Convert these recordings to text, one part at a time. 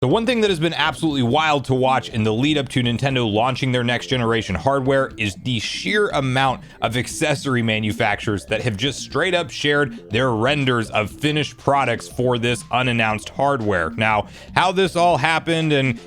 The one thing that has been absolutely wild to watch in the lead up to Nintendo launching their next generation hardware is the sheer amount of accessory manufacturers that have just straight up shared their renders of finished products for this unannounced hardware. Now, how this all happened and,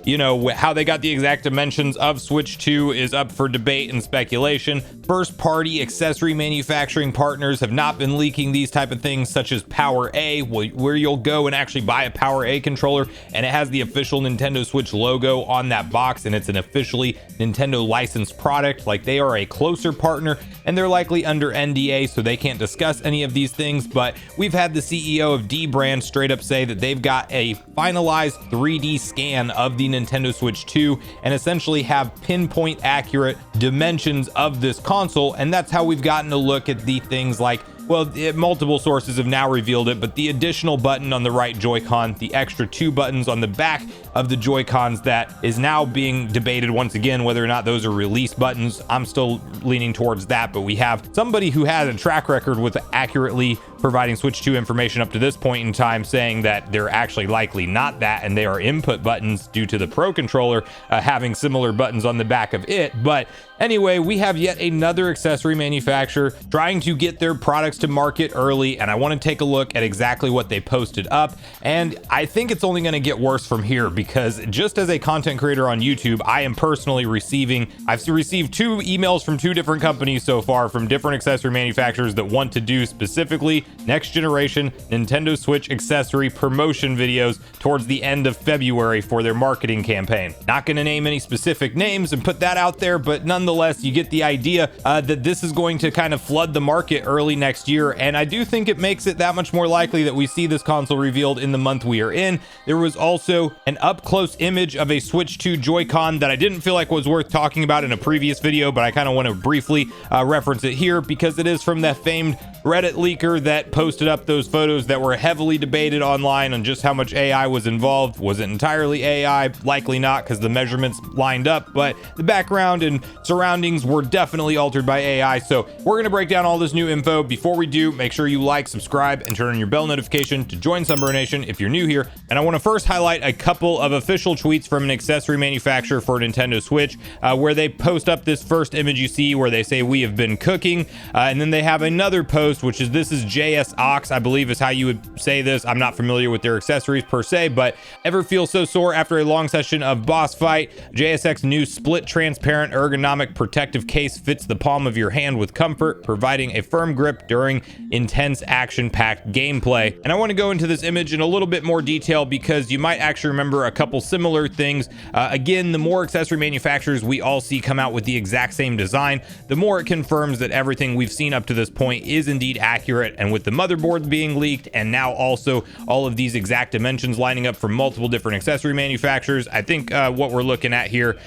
how they got the exact dimensions of Switch 2 is up for debate and speculation. First party accessory manufacturing partners have not been leaking these type of things, such as Power A, where you'll go and actually buy a Power A controller and it has the official Nintendo Switch logo on that box, and it's an officially Nintendo licensed product. Like, they are a closer partner and they're likely under NDA, so they can't discuss any of these things. But we've had the CEO of D Brand straight up say that they've got a finalized 3D scan of the Nintendo Switch 2 and essentially have pinpoint accurate dimensions of this console, and that's how we've gotten a look at the things like, well, multiple sources have now revealed it, but the additional button on the right Joy-Con, the extra 2 buttons on the back of the Joy-Cons that is now being debated once again whether or not those are release buttons. I'm still leaning towards that, but we have somebody who has a track record with accurately providing Switch 2 information up to this point in time saying that they're actually likely not that, and they are input buttons due to the Pro controller having similar buttons on the back of it. But anyway, we have yet another accessory manufacturer trying to get their products to market early, and I want to take a look at exactly what they posted up, and I think it's only going to get worse from here, because just as a content creator on YouTube, I am personally I've received 2 emails from 2 different companies so far from different accessory manufacturers that want to do specifically next generation Nintendo Switch accessory promotion videos towards the end of February for their marketing campaign. Not going to name any specific names and put that out there, but nonetheless, you get the idea that this is going to kind of flood the market early next year, and I do think it makes it that much more likely that we see this console revealed in the month we are in. There was also an up-close image of a Switch 2 Joy-Con that I didn't feel like was worth talking about in a previous video, but I kind of want to briefly reference it here because it is from that famed Reddit leaker that posted up those photos that were heavily debated online on just how much AI was involved. Was it entirely AI? Likely not, because the measurements lined up, but the background and surroundings were definitely altered by AI. So we're going to break down all this new info. Before we do, make sure you like, subscribe, and turn on your bell notification to join Sunbro Nation if you're new here. And I want to first highlight a couple of official tweets from an accessory manufacturer for Nintendo Switch, where they post up this first image you see where they say, "We have been cooking," and then they have another post, which is, this is JSAUX, I believe is how you would say this. I'm not familiar with their accessories per se, but ever feel so sore after a long session of boss fight? JSAUX new split transparent ergonomic protective case fits the palm of your hand with comfort, providing a firm grip during intense action-packed gameplay. And I want to go into this image in a little bit more detail because you might actually remember a couple similar things. Again, the more accessory manufacturers we all see come out with the exact same design, the more it confirms that everything we've seen up to this point is indeed accurate. And with the motherboard being leaked and now also all of these exact dimensions lining up from multiple different accessory manufacturers, I think what we're looking at here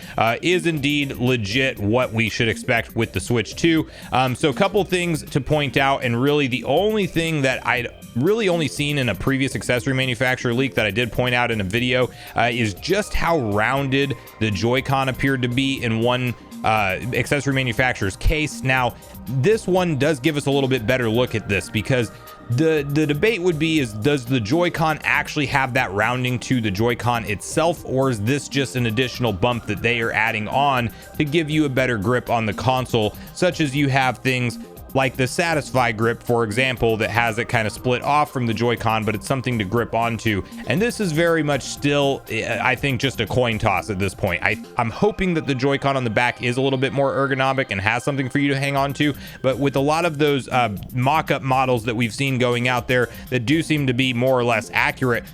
is indeed legit what we should expect with the Switch 2. So a couple things to point out, and really the only thing that I'd really only seen in a previous accessory manufacturer leak that I did point out in a video is just how rounded the Joy-Con appeared to be in one accessory manufacturer's case. Now, this one does give us a little bit better look at this, because the debate would be, does the Joy-Con actually have that rounding to the Joy-Con itself, or is this just an additional bump that they are adding on to give you a better grip on the console, such as you have things like the Satisfy grip, for example, that has it kind of split off from the Joy-Con, but it's something to grip onto. And this is very much still, I think, just a coin toss at this point. I'm hoping that the Joy-Con on the back is a little bit more ergonomic and has something for you to hang on to, but with a lot of those mock-up models that we've seen going out there that do seem to be more or less accurate,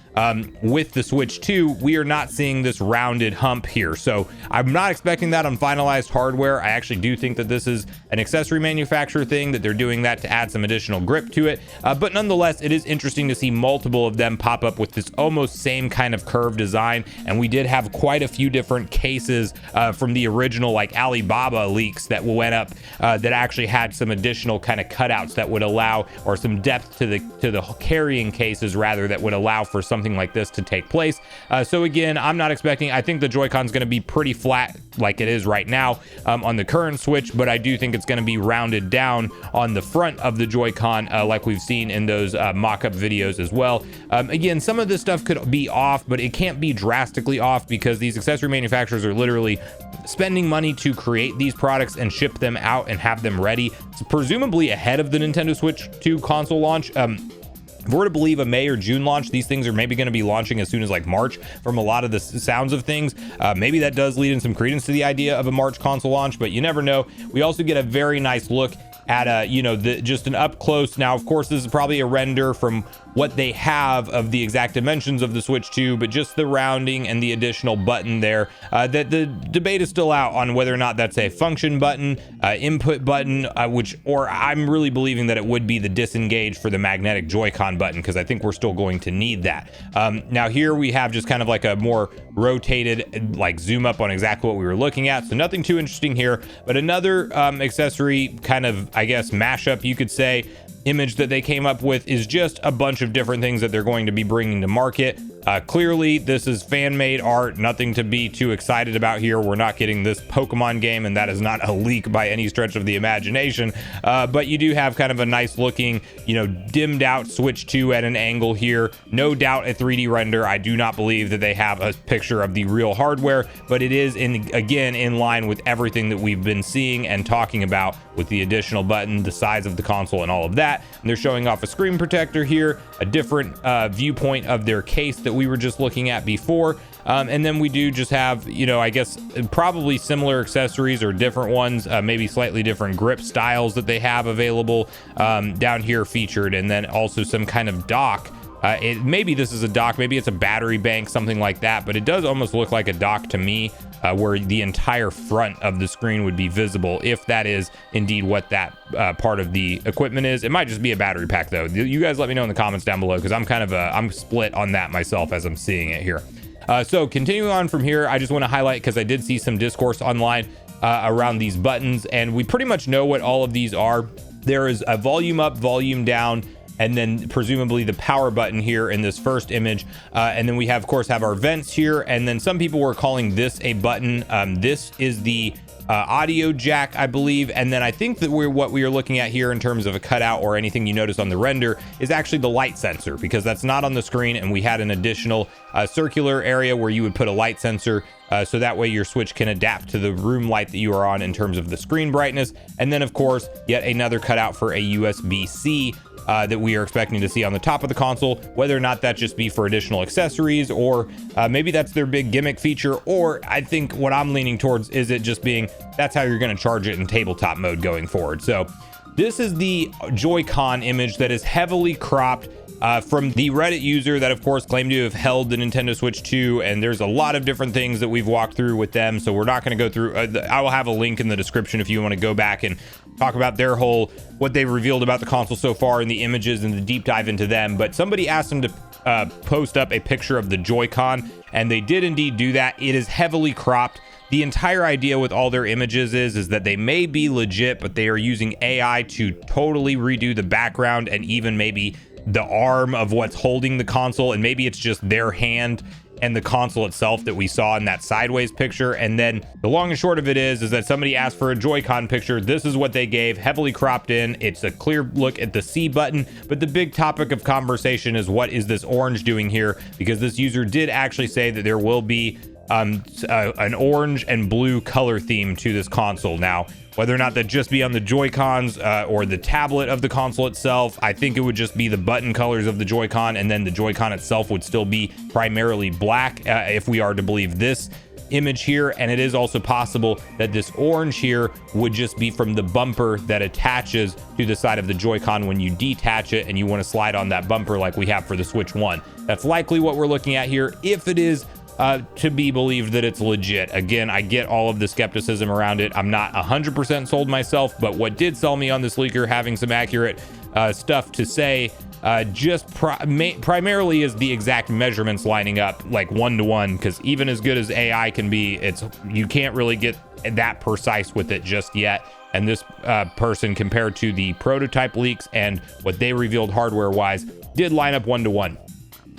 with the Switch 2, we are not seeing this rounded hump here. So I'm not expecting that on finalized hardware. I actually do think that this is an accessory manufacturer thing, that they're doing that to add some additional grip to it. But nonetheless, it is interesting to see multiple of them pop up with this almost same kind of curved design. And we did have quite a few different cases from the original like Alibaba leaks that went up that actually had some additional kind of cutouts that would allow, or some depth to the carrying cases rather, that would allow for some something like this to take place. So again, I'm not expecting, I think the Joy-Con is going to be pretty flat like it is right now on the current Switch, but I do think it's going to be rounded down on the front of the Joy-Con like we've seen in those mock-up videos as well. Again, some of this stuff could be off, but it can't be drastically off because these accessory manufacturers are literally spending money to create these products and ship them out and have them ready, presumably ahead of the Nintendo Switch 2 console launch. If we're to believe a May or June launch, these things are maybe going to be launching as soon as like March from a lot of the sounds of things. Maybe that does lead in some credence to the idea of a March console launch, but you never know. We also get a very nice look at just an up close. Now, of course, this is probably a render from what they have of the exact dimensions of the Switch 2, but just the rounding and the additional button there, that the debate is still out on whether or not that's a function button, input button, or I'm really believing that it would be the disengage for the magnetic Joy-Con button, because I think we're still going to need that. Now here we have just kind of like a more rotated like zoom up on exactly what we were looking at, so nothing too interesting here, but another accessory kind of, I guess, mashup, you could say, image that they came up with is just a bunch of different things that they're going to be bringing to market. Clearly this is fan-made art, nothing to be too excited about here. We're not getting this Pokemon game, and that is not a leak by any stretch of the imagination, but you do have kind of a nice looking, dimmed out Switch 2 at an angle here. No doubt a 3D render. I do not believe that they have a picture of the real hardware, but it is again in line with everything that we've been seeing and talking about with the additional button, the size of the console, and all of that. And they're showing off a screen protector here, a different viewpoint of their case that we were just looking at before. And then we do just have, I guess probably similar accessories or different ones, maybe slightly different grip styles that they have available down here featured. And then also some kind of dock. Maybe this is a dock, maybe it's a battery bank, something like that, but it does almost look like a dock to me, where the entire front of the screen would be visible, if that is indeed what that part of the equipment is. It might just be a battery pack though. You guys let me know in the comments down below, because I'm kind of I'm split on that myself as I'm seeing it here. So continuing on from here, I just want to highlight, because I did see some discourse online around these buttons, and we pretty much know what all of these are. There is a volume up, volume down, and then presumably the power button here in this first image, and then we have, of course, have our vents here, and then some people were calling this a button. This is the audio jack, I believe, and then I think that what we are looking at here in terms of a cutout or anything you notice on the render is actually the light sensor, because that's not on the screen, and we had an additional circular area where you would put a light sensor, so that way your Switch can adapt to the room light that you are on in terms of the screen brightness. And then, of course, yet another cutout for a USB-C that we are expecting to see on the top of the console. Whether or not that just be for additional accessories, or maybe that's their big gimmick feature, or I think what I'm leaning towards is it just being that's how you're going to charge it in tabletop mode going forward. So this is the Joy-Con image that is heavily cropped from the Reddit user that, of course, claimed to have held the Nintendo Switch 2, and there's a lot of different things that we've walked through with them, so we're not going to go through. I will have a link in the description if you want to go back and talk about their what they've revealed about the console so far, and the images and the deep dive into them. But somebody asked them to post up a picture of the Joy-Con, and they did indeed do that. It is heavily cropped. The entire idea with all their images is that they may be legit, but they are using AI to totally redo the background and even maybe the arm of what's holding the console, and maybe it's just their hand and the console itself that we saw in that sideways picture. And then the long and short of it is that somebody asked for a Joy-Con picture. This is what they gave, heavily cropped in. It's a clear look at the C button, but the big topic of conversation is what is this orange doing here, because this user did actually say that there will be an orange and blue color theme to this console. Now, whether or not that just be on the Joy-Cons or the tablet of the console itself, I think it would just be the button colors of the Joy-Con, and then the Joy-Con itself would still be primarily black, if we are to believe this image here. And it is also possible that this orange here would just be from the bumper that attaches to the side of the Joy-Con when you detach it and you want to slide on that bumper like we have for the Switch 1. That's likely what we're looking at here, if it is to be believed that it's legit. Again, I get all of the skepticism around it. I'm not 100% sold myself, but what did sell me on this leaker having some accurate stuff to say primarily is the exact measurements lining up like 1-to-1, because even as good as AI can be, you can't really get that precise with it just yet. And this person, compared to the prototype leaks and what they revealed hardware wise, did line up 1-to-1.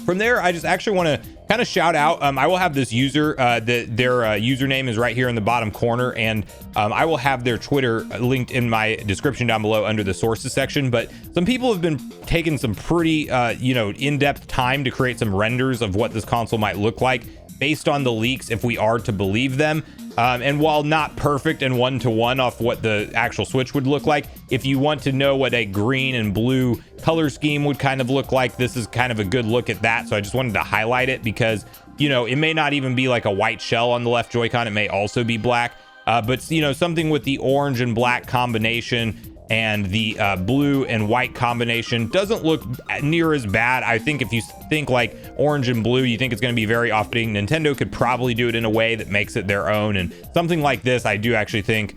From there, I just actually want to kind of shout out, I will have this user, their username is right here in the bottom corner, and I will have their Twitter linked in my description down below under the sources section. But some people have been taking some pretty, in-depth time to create some renders of what this console might look like based on the leaks, if we are to believe them. And while not perfect and one-to-one off what the actual Switch would look like, if you want to know what a green and blue color scheme would kind of look like, this is kind of a good look at that. So I just wanted to highlight it because, it may not even be like a white shell on the left Joy-Con. It may also be black, but something with the orange and black combination and the blue and white combination doesn't look near as bad. I think if you think like orange and blue, you think it's going to be very off-putting. Nintendo could probably do it in a way that makes it their own, and something like this I do actually think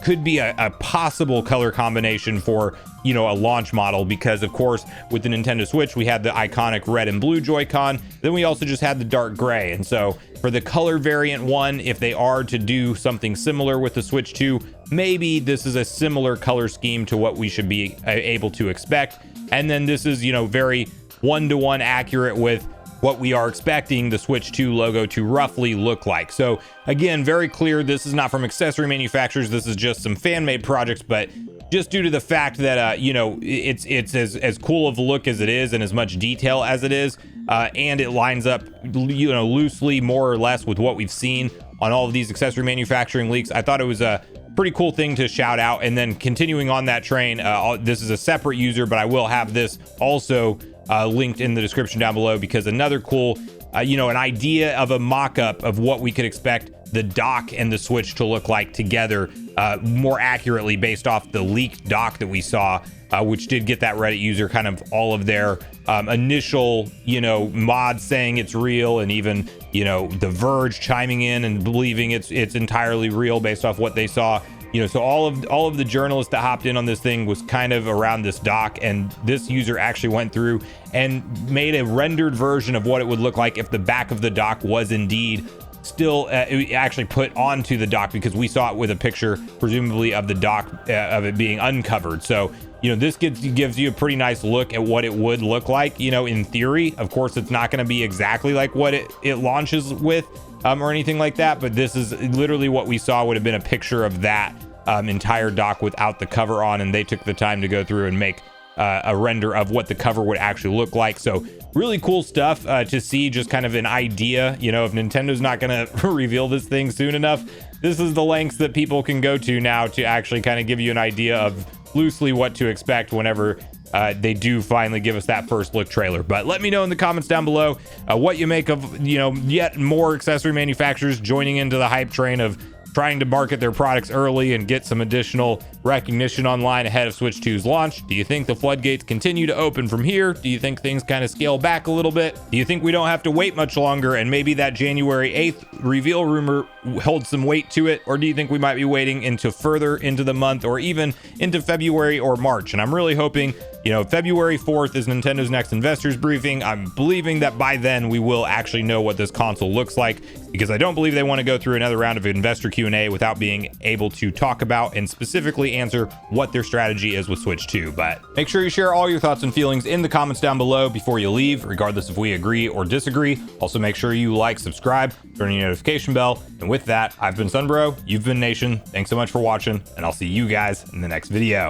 could be a possible color combination for a launch model, because of course with the Nintendo Switch we had the iconic red and blue Joy-Con, then we also just had the dark gray. And so for the color variant one, if they are to do something similar with the Switch 2, maybe this is a similar color scheme to what we should be able to expect. And then this is very one-to-one accurate with what we are expecting the Switch 2 logo to roughly look like. So again, very clear, this is not from accessory manufacturers, this is just some fan-made projects, but just due to the fact that it's as cool of a look as it is and as much detail as it is, and it lines up loosely more or less with what we've seen on all of these accessory manufacturing leaks, I thought it was a pretty cool thing to shout out. And then continuing on that train, this is a separate user, but I will have this also linked in the description down below, because another cool an idea of a mock-up of what we could expect the dock and the Switch to look like together more accurately based off the leaked dock that we saw, which did get that Reddit user kind of all of their initial mods saying it's real, and even The Verge chiming in and believing it's entirely real based off what they saw. So all of the journalists that hopped in on this thing was kind of around this dock, and this user actually went through and made a rendered version of what it would look like if the back of the dock was indeed still actually put onto the dock, because we saw it with a picture presumably of the dock of it being uncovered. So this gives you a pretty nice look at what it would look like in theory. Of course, it's not going to be exactly like what it launches with or anything like that, but this is literally what we saw would have been a picture of that entire dock without the cover on, and they took the time to go through and make a render of what the cover would actually look like. So really cool stuff to see, just kind of an idea. If Nintendo's not going to reveal this thing soon enough, this is the lengths that people can go to now to actually kind of give you an idea of loosely what to expect whenever they do finally give us that first look trailer. But let me know in the comments down below what you make of yet more accessory manufacturers joining into the hype train of trying to market their products early and get some additional recognition online ahead of Switch 2's launch. Do you think the floodgates continue to open from here? Do you think things kind of scale back a little bit? Do you think we don't have to wait much longer and maybe that January 8th reveal rumor holds some weight to it? Or do you think we might be waiting into further into the month, or even into February or March? And I'm really hoping February 4th is Nintendo's next investors briefing. I'm believing that by then we will actually know what this console looks like, because I don't believe they want to go through another round of investor Q&A without being able to talk about and specifically answer what their strategy is with Switch 2. But make sure you share all your thoughts and feelings in the comments down below before you leave, regardless if we agree or disagree. Also, make sure you like, subscribe, turn on your notification bell. And with that, I've been Sunbro, you've been Nation. Thanks so much for watching, and I'll see you guys in the next video.